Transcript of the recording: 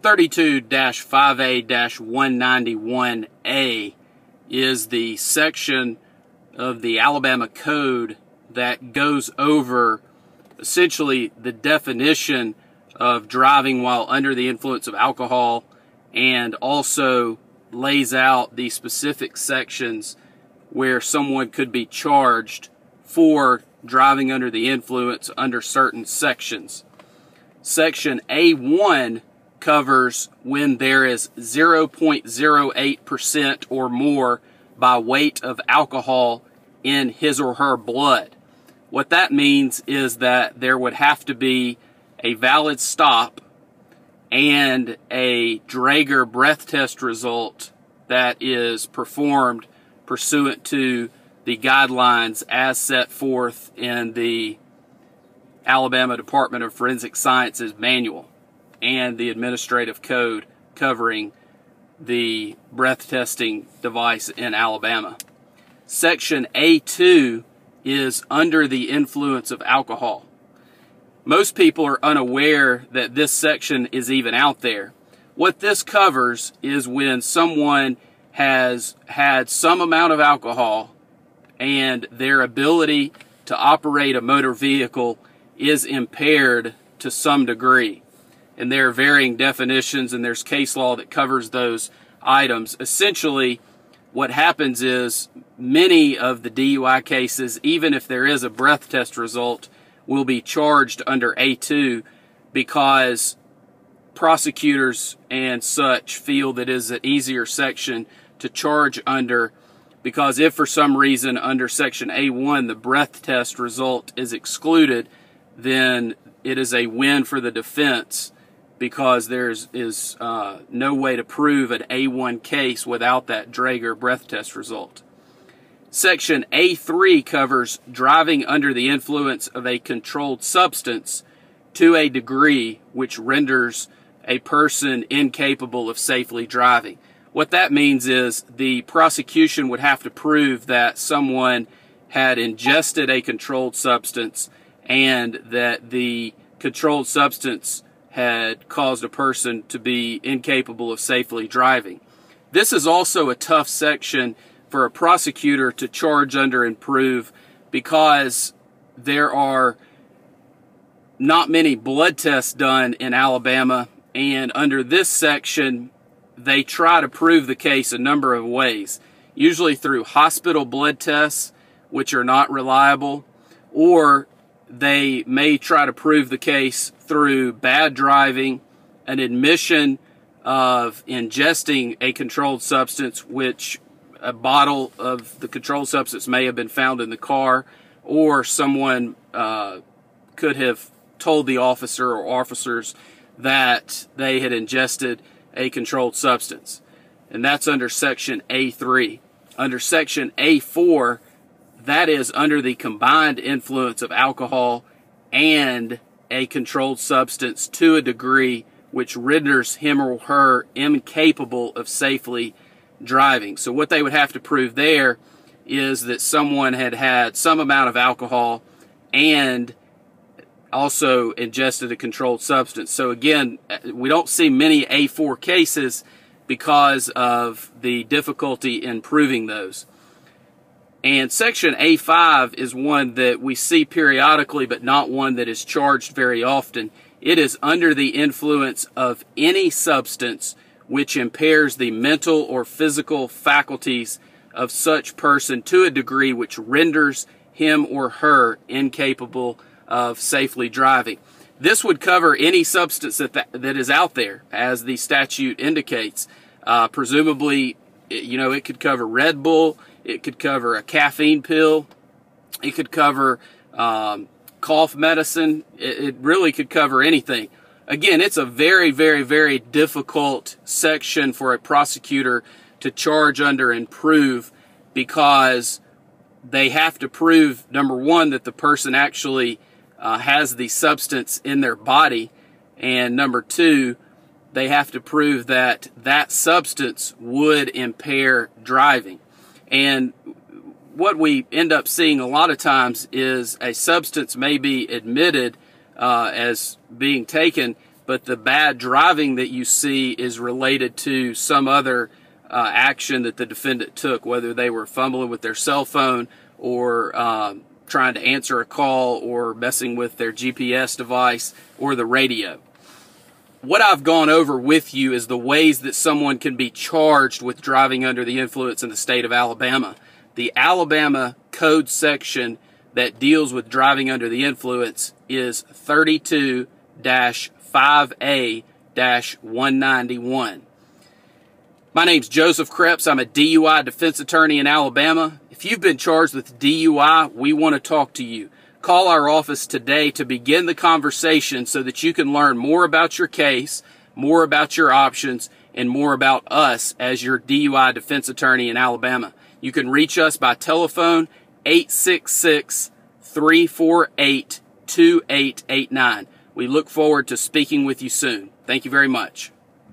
32-5A-191A is the section of the Alabama Code that goes over essentially the definition of driving while under the influence of alcohol, and also lays out the specific sections where someone could be charged for driving under the influence under certain sections. Section A1 covers when there is 0.08% or more by weight of alcohol in his or her blood. What that means is that there would have to be a valid stop and a Draeger breath test result that is performed pursuant to the guidelines as set forth in the Alabama Department of Forensic Sciences manual and the administrative code covering the breath testing device in Alabama. Section A2 is under the influence of alcohol. Most people are unaware that this section is even out there. What this covers is when someone has had some amount of alcohol and their ability to operate a motor vehicle is impaired to some degree. And there are varying definitions, and there's case law that covers those items. Essentially, what happens is many of the DUI cases, even if there is a breath test result, will be charged under A2 because prosecutors and such feel that it is an easier section to charge under, because if for some reason under Section A1 the breath test result is excluded, then it is a win for the defense, because there is no way to prove an A1 case without that Draeger breath test result. Section A3 covers driving under the influence of a controlled substance to a degree which renders a person incapable of safely driving. What that means is the prosecution would have to prove that someone had ingested a controlled substance and that the controlled substance had caused a person to be incapable of safely driving. This is also a tough section for a prosecutor to charge under and prove, because there are not many blood tests done in Alabama, and under this section they try to prove the case a number of ways, usually through hospital blood tests, which are not reliable, or they may try to prove the case through bad driving, an admission of ingesting a controlled substance, which a bottle of the controlled substance may have been found in the car, or someone could have told the officer or officers that they had ingested a controlled substance. And that's under Section A3. Under Section A4, that is under the combined influence of alcohol and a controlled substance to a degree which renders him or her incapable of safely driving. So what they would have to prove there is that someone had had some amount of alcohol and also ingested a controlled substance. So again, we don't see many A4 cases because of the difficulty in proving those. And Section A5 is one that we see periodically, but not one that is charged very often. It is under the influence of any substance which impairs the mental or physical faculties of such person to a degree which renders him or her incapable of safely driving. This would cover any substance that is out there, as the statute indicates. Presumably, it could cover Red Bull, it could cover a caffeine pill, it could cover cough medicine, it really could cover anything. Again, it's a very, very, very difficult section for a prosecutor to charge under and prove, because they have to prove, number one, that the person actually has the substance in their body, and number two, they have to prove that that substance would impair driving. And what we end up seeing a lot of times is a substance may be admitted as being taken, but the bad driving that you see is related to some other action that the defendant took, whether they were fumbling with their cell phone or trying to answer a call or messing with their GPS device or the radio. What I've gone over with you is the ways that someone can be charged with driving under the influence in the state of Alabama. The Alabama Code section that deals with driving under the influence is 32-5A-191. My name's Joseph Kreps. I'm a DUI defense attorney in Alabama. If you've been charged with DUI, we want to talk to you. Call our office today to begin the conversation so that you can learn more about your case, more about your options, and more about us as your DUI defense attorney in Alabama. You can reach us by telephone 866-348-2889. We look forward to speaking with you soon. Thank you very much.